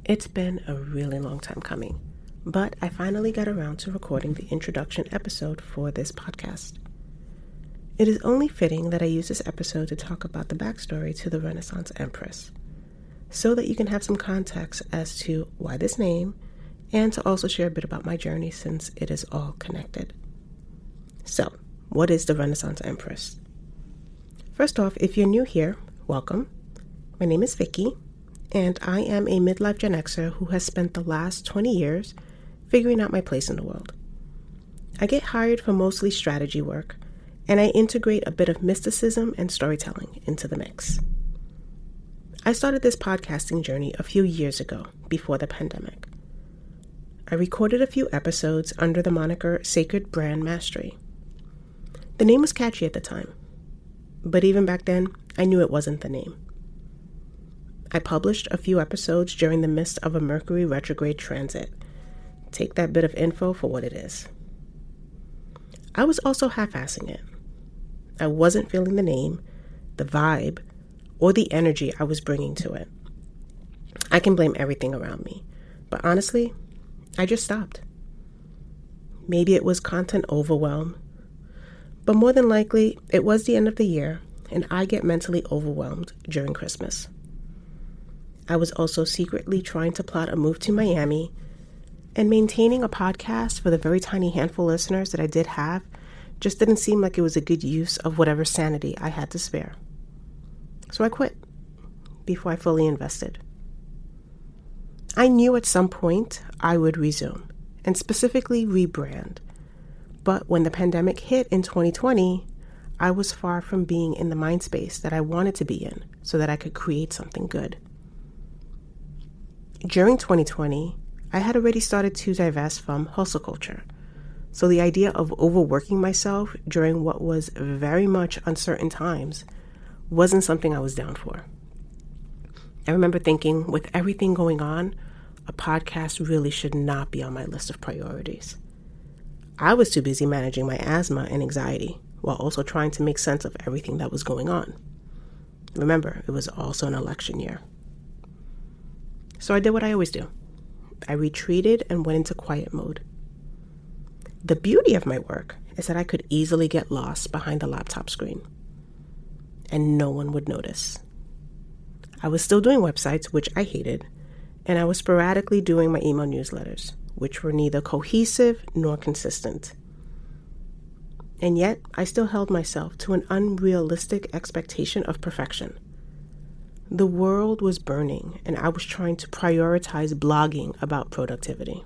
It's been a really long time coming, but I finally got around to recording the introduction episode for this podcast. It is only fitting that I use this episode to talk about the backstory to the Renaissance Empress, so that you can have some context as to why this name, and to also share a bit about my journey since it is all connected. So, what is the Renaissance Empress? First off, if you're new here, welcome. My name is Vicky, and I am a midlife GenX'er who has spent the last 20 years figuring out my place in the world. I get hired for mostly strategy work, and I integrate a bit of mysticism and storytelling into the mix. I started this podcasting journey a few years ago, before the pandemic. I recorded a few episodes under the moniker Sacred Brand Mastery. The name was catchy at the time, but even back then, I knew it wasn't the name. I published a few episodes during the midst of a Mercury retrograde transit. Take that bit of info for what it is. I was also half-assing it. I wasn't feeling the name, the vibe, or the energy I was bringing to it. I can blame everything around me, but honestly, I just stopped. Maybe it was content overwhelm, but more than likely, it was the end of the year, and I get mentally overwhelmed during Christmas. I was also secretly trying to plot a move to Miami, and maintaining a podcast for the very tiny handful of listeners that I did have just didn't seem like it was a good use of whatever sanity I had to spare. So I quit before I fully invested. I knew at some point I would resume, and specifically rebrand. But when the pandemic hit in 2020, I was far from being in the mind space that I wanted to be in so that I could create something good. During 2020, I had already started to divest from hustle culture, so the idea of overworking myself during what was very much uncertain times wasn't something I was down for. I remember thinking, with everything going on, a podcast really should not be on my list of priorities. I was too busy managing my asthma and anxiety while also trying to make sense of everything that was going on. Remember, it was also an election year. So I did what I always do. I retreated and went into quiet mode. The beauty of my work is that I could easily get lost behind the laptop screen, and no one would notice. I was still doing websites, which I hated, and I was sporadically doing my email newsletters, which were neither cohesive nor consistent. And yet, I still held myself to an unrealistic expectation of perfection. The world was burning, and I was trying to prioritize blogging about productivity.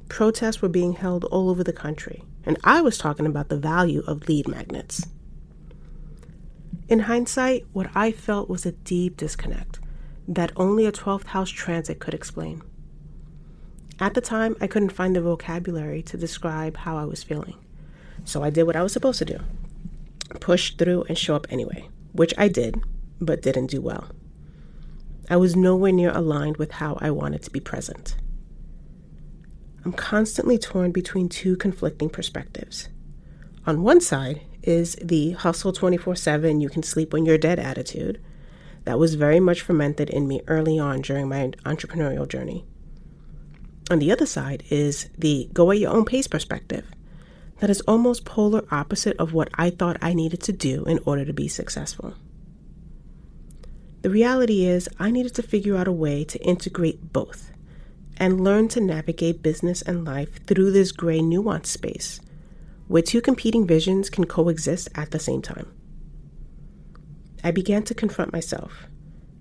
Protests were being held all over the country, and I was talking about the value of lead magnets. In hindsight, what I felt was a deep disconnect that only a 12th house transit could explain. At the time, I couldn't find the vocabulary to describe how I was feeling, so I did what I was supposed to do. Push through and show up anyway, which I did, but didn't do well. I was nowhere near aligned with how I wanted to be present. I'm constantly torn between two conflicting perspectives. On one side is the hustle 24/7, you can sleep when you're dead attitude that was very much fermented in me early on during my entrepreneurial journey. On the other side is the go at your own pace perspective that is almost polar opposite of what I thought I needed to do in order to be successful. The reality is I needed to figure out a way to integrate both and learn to navigate business and life through this gray nuance space where two competing visions can coexist at the same time. I began to confront myself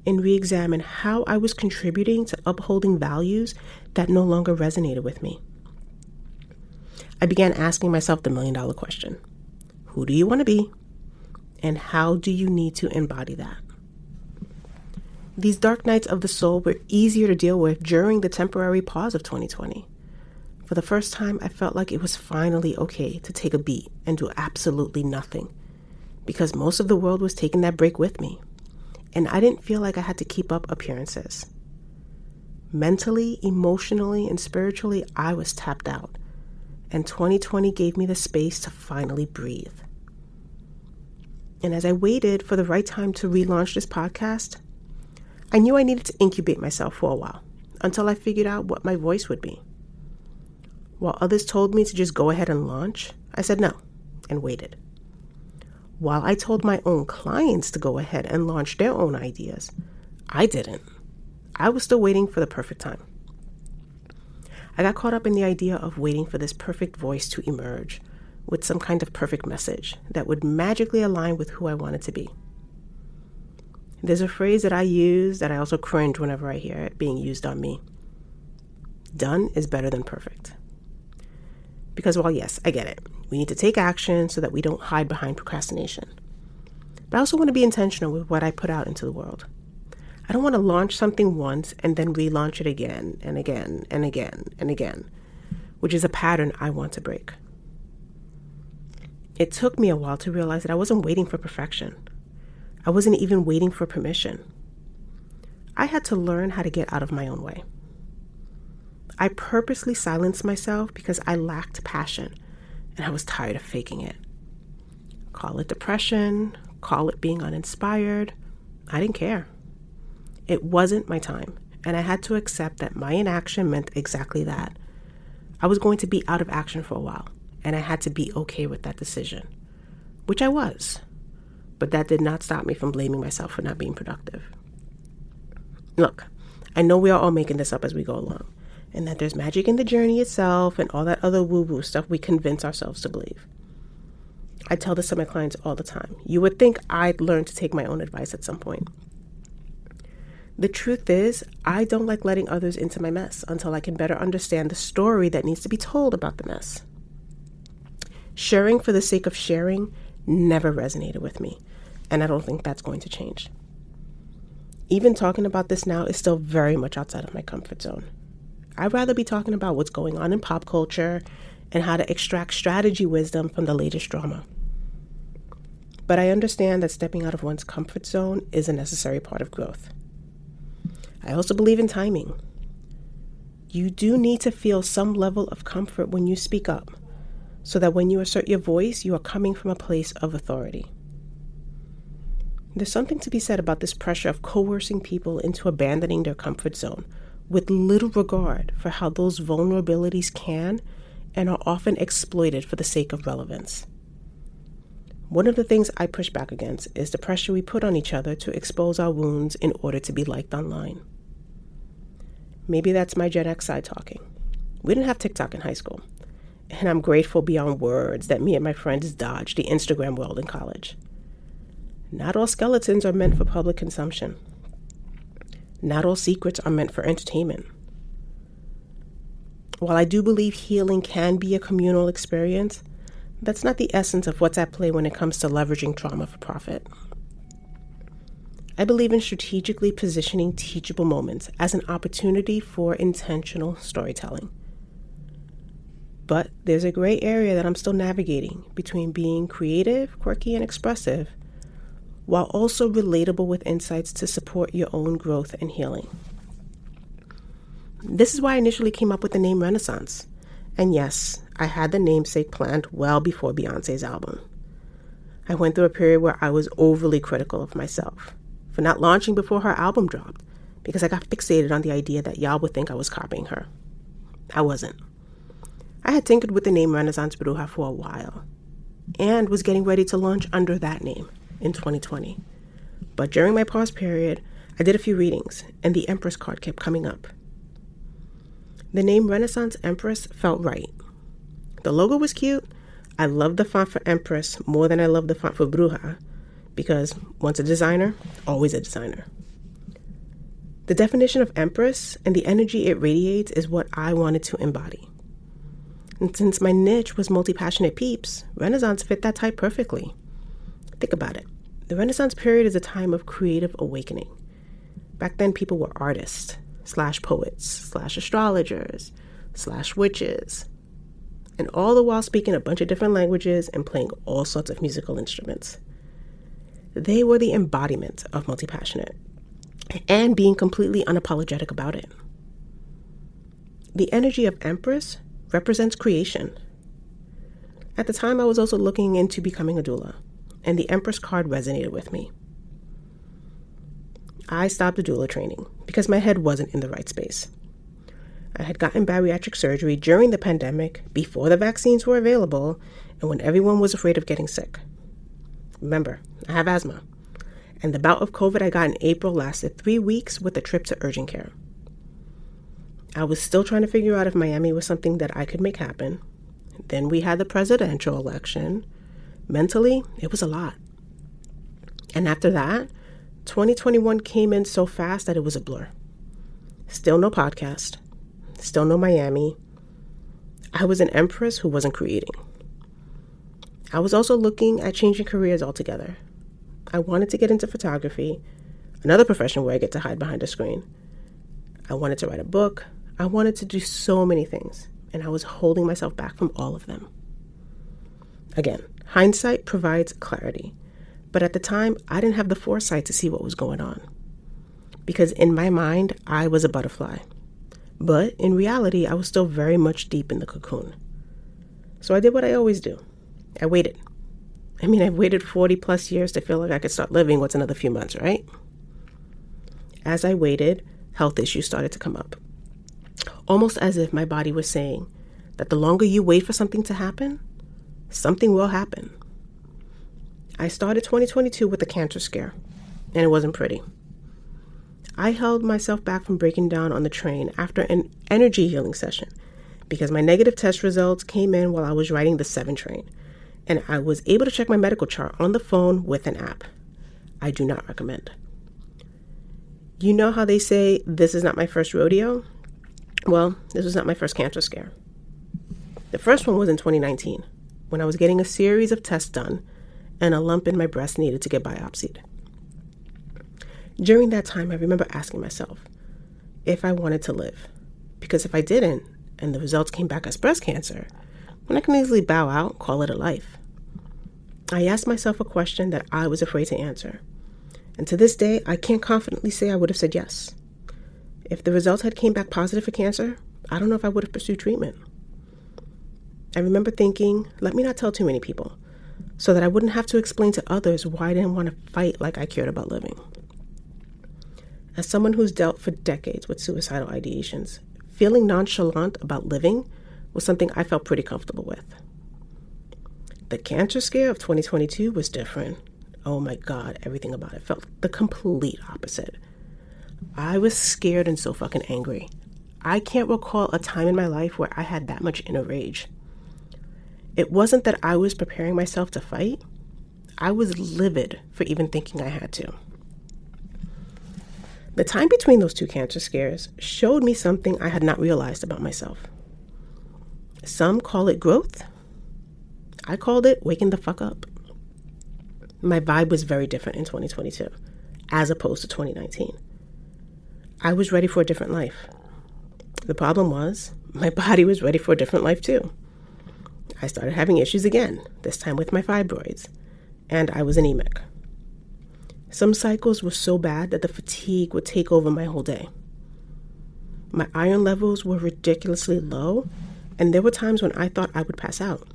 and re-examine how I was contributing to upholding values that no longer resonated with me. I began asking myself the million-dollar question: who do you want to be, and how do you need to embody that? These dark nights of the soul were easier to deal with during the temporary pause of 2020. For the first time, I felt like it was finally okay to take a beat and do absolutely nothing, because most of the world was taking that break with me, and I didn't feel like I had to keep up appearances. Mentally, emotionally, and spiritually, I was tapped out, and 2020 gave me the space to finally breathe. And as I waited for the right time to relaunch this podcast, I knew I needed to incubate myself for a while until I figured out what my voice would be. While others told me to just go ahead and launch, I said no and waited. While I told my own clients to go ahead and launch their own ideas, I didn't. I was still waiting for the perfect time. I got caught up in the idea of waiting for this perfect voice to emerge with some kind of perfect message that would magically align with who I wanted to be. There's a phrase that I use that I also cringe whenever I hear it being used on me. Done is better than perfect. Because while yes, I get it. We need to take action so that we don't hide behind procrastination. But I also want to be intentional with what I put out into the world. I don't want to launch something once and then relaunch it again and again and again and again, which is a pattern I want to break. It took me a while to realize that I wasn't waiting for perfection. I wasn't even waiting for permission. I had to learn how to get out of my own way. I purposely silenced myself because I lacked passion and I was tired of faking it. Call it depression, call it being uninspired. I didn't care. It wasn't my time, and I had to accept that my inaction meant exactly that. I was going to be out of action for a while, and I had to be okay with that decision, which I was. But that did not stop me from blaming myself for not being productive. Look, I know we are all making this up as we go along, and that there's magic in the journey itself and all that other woo-woo stuff we convince ourselves to believe. I tell this to my clients all the time. You would think I'd learn to take my own advice at some point. The truth is, I don't like letting others into my mess until I can better understand the story that needs to be told about the mess. Sharing for the sake of sharing never resonated with me, and I don't think that's going to change. Even talking about this now is still very much outside of my comfort zone. I'd rather be talking about what's going on in pop culture and how to extract strategy wisdom from the latest drama. But I understand that stepping out of one's comfort zone is a necessary part of growth. I also believe in timing. You do need to feel some level of comfort when you speak up, so that when you assert your voice, you are coming from a place of authority. There's something to be said about this pressure of coercing people into abandoning their comfort zone with little regard for how those vulnerabilities can and are often exploited for the sake of relevance. One of the things I push back against is the pressure we put on each other to expose our wounds in order to be liked online. Maybe that's my Gen X side talking. We didn't have TikTok in high school, and I'm grateful beyond words that me and my friends dodged the Instagram world in college. Not all skeletons are meant for public consumption. Not all secrets are meant for entertainment. While I do believe healing can be a communal experience, that's not the essence of what's at play when it comes to leveraging trauma for profit. I believe in strategically positioning teachable moments as an opportunity for intentional storytelling. But there's a gray area that I'm still navigating between being creative, quirky, and expressive, while also relatable with insights to support your own growth and healing. This is why I initially came up with the name Renaissance. And yes, I had the namesake planned well before Beyonce's album. I went through a period where I was overly critical of myself for not launching before her album dropped because I got fixated on the idea that y'all would think I was copying her. I wasn't. I had tinkered with the name Renaissance Bruja for a while and was getting ready to launch under that name in 2020. But during my pause period, I did a few readings and the Empress card kept coming up. The name Renaissance Empress felt right. The logo was cute. I loved the font for Empress more than I loved the font for Bruja because once a designer, always a designer. The definition of Empress and the energy it radiates is what I wanted to embody. And since my niche was multi-passionate peeps, Renaissance fit that type perfectly. Think about it. The Renaissance period is a time of creative awakening. Back then, people were artists, /poets, /astrologers, /witches, and all the while speaking a bunch of different languages and playing all sorts of musical instruments. They were the embodiment of multi-passionate and being completely unapologetic about it. The energy of Empress represents creation. At the time, I was also looking into becoming a doula, and the Empress card resonated with me. I stopped the doula training because my head wasn't in the right space. I had gotten bariatric surgery during the pandemic, before the vaccines were available, and when everyone was afraid of getting sick. Remember, I have asthma, and the bout of COVID I got in April lasted 3 weeks with a trip to urgent care. I was still trying to figure out if Miami was something that I could make happen. Then we had the presidential election. Mentally, it was a lot. And after that, 2021 came in so fast that it was a blur. Still no podcast. Still no Miami. I was an empress who wasn't creating. I was also looking at changing careers altogether. I wanted to get into photography, another profession where I get to hide behind a screen. I wanted to write a book. I wanted to do so many things, and I was holding myself back from all of them. Again, hindsight provides clarity, but at the time, I didn't have the foresight to see what was going on. Because in my mind, I was a butterfly. But in reality, I was still very much deep in the cocoon. So I did what I always do. I waited. I've waited 40 plus years to feel like I could start living. What's another few months, right? As I waited, health issues started to come up. Almost as if my body was saying that the longer you wait for something to happen, something will happen. I started 2022 with a cancer scare, and it wasn't pretty. I held myself back from breaking down on the train after an energy healing session because my negative test results came in while I was riding the 7 train, and I was able to check my medical chart on the phone with an app. I do not recommend. You know how they say, this is not my first rodeo? Well, this was not my first cancer scare. The first one was in 2019, when I was getting a series of tests done and a lump in my breast needed to get biopsied. During that time, I remember asking myself if I wanted to live, because if I didn't, and the results came back as breast cancer, then I can easily bow out, call it a life. I asked myself a question that I was afraid to answer, and to this day, I can't confidently say I would have said yes. If the results had came back positive for cancer, I don't know if I would have pursued treatment. I remember thinking, let me not tell too many people, so that I wouldn't have to explain to others why I didn't want to fight like I cared about living. As someone who's dealt for decades with suicidal ideations, feeling nonchalant about living was something I felt pretty comfortable with. The cancer scare of 2022 was different. Oh my God, everything about it felt the complete opposite. I was scared and so fucking angry. I can't recall a time in my life where I had that much inner rage. It wasn't that I was preparing myself to fight. I was livid for even thinking I had to. The time between those 2 cancer scares showed me something I had not realized about myself. Some call it growth. I called it waking the fuck up. My vibe was very different in 2022, as opposed to 2019. I was ready for a different life. The problem was, my body was ready for a different life too. I started having issues again, this time with my fibroids, and I was anemic. Some cycles were so bad that the fatigue would take over my whole day. My iron levels were ridiculously low, and there were times when I thought I would pass out.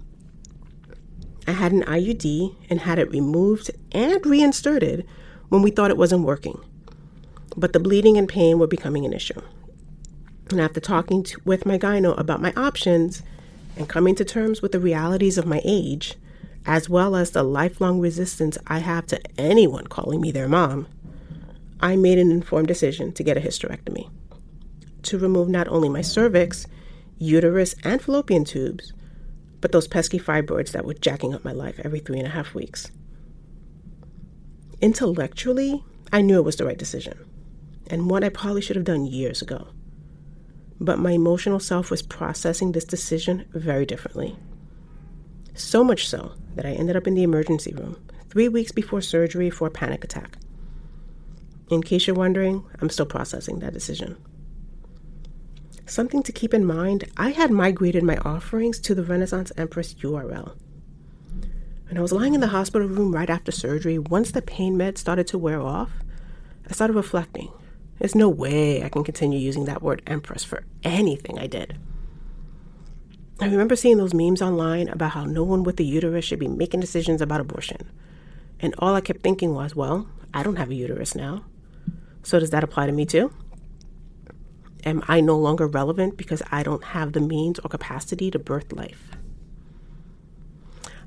I had an IUD and had it removed and reinserted when we thought it wasn't working. But the bleeding and pain were becoming an issue. And after talking with my gyno about my options and coming to terms with the realities of my age, as well as the lifelong resistance I have to anyone calling me their mom, I made an informed decision to get a hysterectomy, to remove not only my cervix, uterus, and fallopian tubes, but those pesky fibroids that were jacking up my life every 3.5 weeks. Intellectually, I knew it was the right decision, and one I probably should have done years ago. But my emotional self was processing this decision very differently. So much so that I ended up in the emergency room 3 weeks before surgery for a panic attack. In case you're wondering, I'm still processing that decision. Something to keep in mind, I had migrated my offerings to the Renaissance Empress URL. When I was lying in the hospital room right after surgery, once the pain meds started to wear off, I started reflecting. There's no way I can continue using that word Empress for anything I did. I remember seeing those memes online about how no one with a uterus should be making decisions about abortion. And all I kept thinking was, well, I don't have a uterus now. So does that apply to me too? Am I no longer relevant because I don't have the means or capacity to birth life?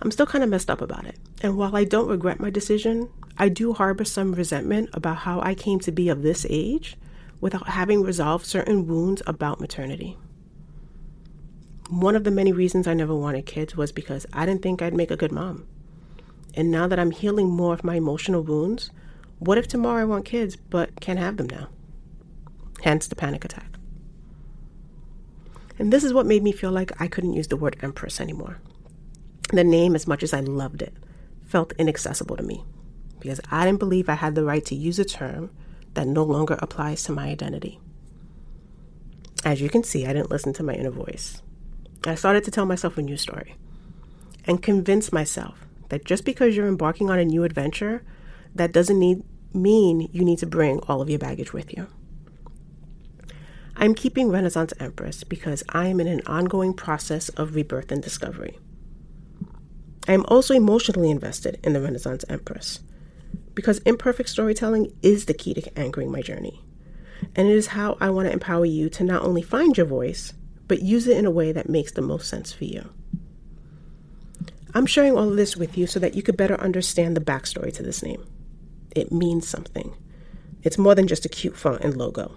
I'm still kind of messed up about it. And while I don't regret my decision, I do harbor some resentment about how I came to be of this age without having resolved certain wounds about maternity. One of the many reasons I never wanted kids was because I didn't think I'd make a good mom. And now that I'm healing more of my emotional wounds, what if tomorrow I want kids but can't have them now? Hence the panic attack. And this is what made me feel like I couldn't use the word Empress anymore. The name, as much as I loved it, felt inaccessible to me because I didn't believe I had the right to use a term that no longer applies to my identity. As you can see, I didn't listen to my inner voice. I started to tell myself a new story and convince myself that just because you're embarking on a new adventure, that doesn't mean you need to bring all of your baggage with you. I'm keeping Renaissance Empress because I am in an ongoing process of rebirth and discovery. I am also emotionally invested in the Renaissance Empress because imperfect storytelling is the key to anchoring my journey. And it is how I want to empower you to not only find your voice, but use it in a way that makes the most sense for you. I'm sharing all of this with you so that you could better understand the backstory to this name. It means something. It's more than just a cute font and logo.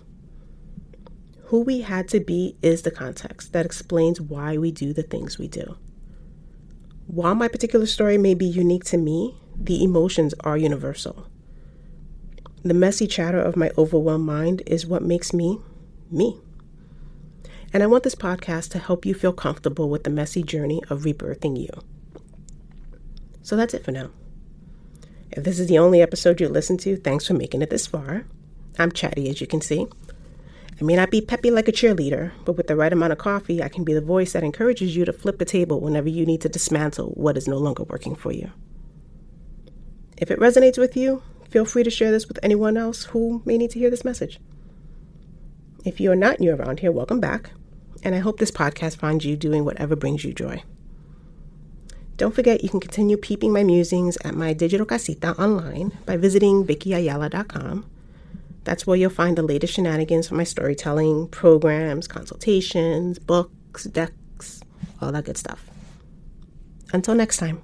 Who we had to be is the context that explains why we do the things we do. While my particular story may be unique to me, the emotions are universal. The messy chatter of my overwhelmed mind is what makes me, me. And I want this podcast to help you feel comfortable with the messy journey of rebirthing you. So that's it for now. If this is the only episode you listen to, thanks for making it this far. I'm chatty, as you can see. I may not be peppy like a cheerleader, but with the right amount of coffee, I can be the voice that encourages you to flip the table whenever you need to dismantle what is no longer working for you. If it resonates with you, feel free to share this with anyone else who may need to hear this message. If you are not new around here, welcome back, and I hope this podcast finds you doing whatever brings you joy. Don't forget you can continue peeping my musings at my digital casita online by visiting vickyayala.com. That's where you'll find the latest shenanigans for my storytelling, programs, consultations, books, decks, all that good stuff. Until next time.